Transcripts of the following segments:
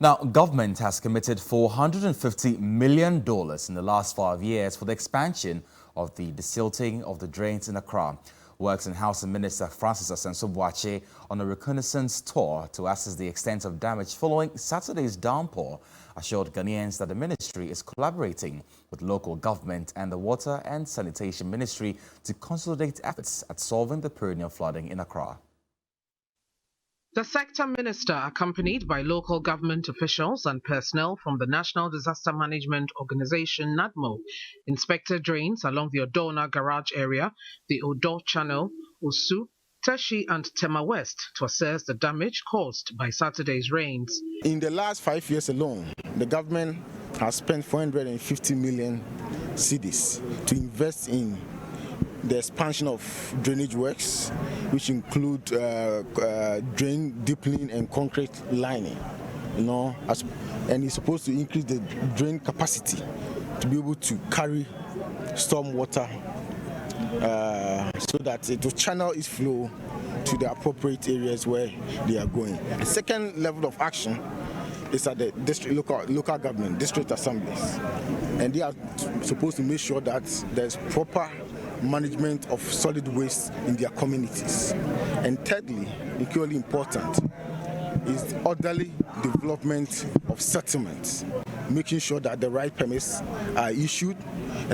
Now, government has committed $450 million in the last 5 years for the expansion of the desilting of the drains in Accra. Works and Housing Minister Francis Asenso-Boakye on a reconnaissance tour to assess the extent of damage following Saturday's downpour assured Ghanaians that the ministry is collaborating with local government and the Water and Sanitation Ministry to consolidate efforts at solving the perennial flooding in Accra. The sector minister, accompanied by local government officials and personnel from the National Disaster Management Organization (NADMO), inspected drains along the Odona Garage area, the Odo Channel, Osu, Teshi and Tema West to assess the damage caused by Saturday's rains. In the last 5 years alone, the government has spent 450 million cedis to invest in the expansion of drainage works, which include drain deepening and concrete lining, and it's supposed to increase the drain capacity to be able to carry storm water so that it will channel its flow to the appropriate areas where they are going. The second level of action is at the district local government, district assemblies, and they are supposed to make sure that there's proper management of solid waste in their communities. And thirdly, equally important, is orderly development of settlements, making sure that the right permits are issued,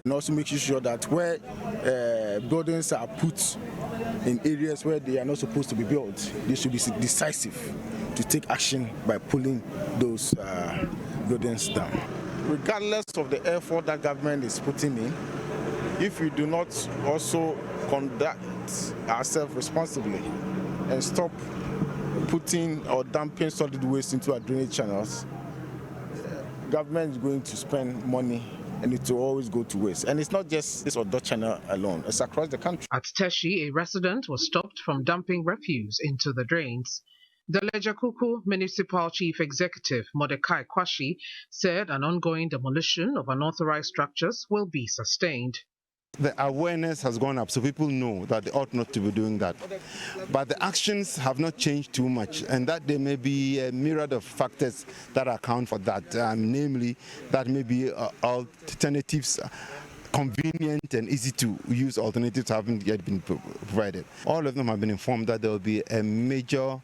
and also making sure that where buildings are put in areas where they are not supposed to be built, they should be decisive to take action by pulling those buildings down. Regardless of the effort that government is putting in, if we do not also conduct ourselves responsibly and stop putting or dumping solid waste into our drainage channels, government is going to spend money and it will always go to waste. And it's not just this Odo Channel alone, it's across the country. At Teshi, a resident was stopped from dumping refuse into the drains. The Lejakuku Municipal Chief Executive, Mordecai Kwashi, said an ongoing demolition of unauthorized structures will be sustained. The awareness has gone up, so people know that they ought not to be doing that. But the actions have not changed too much, and that there may be a myriad of factors that account for that, namely that maybe alternatives, convenient and easy to use alternatives haven't yet been provided. All of them have been informed that there will be a major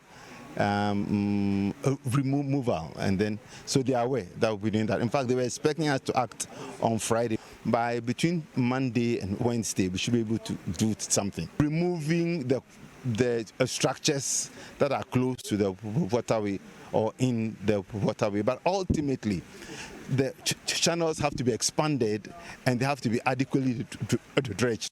removal, and then so they are aware that we'll be doing that. In fact, they were expecting us to act on Friday. By between Monday and Wednesday, we should be able to do something. Removing the structures that are close to the waterway or in the waterway, but ultimately the channels have to be expanded and they have to be adequately dredged.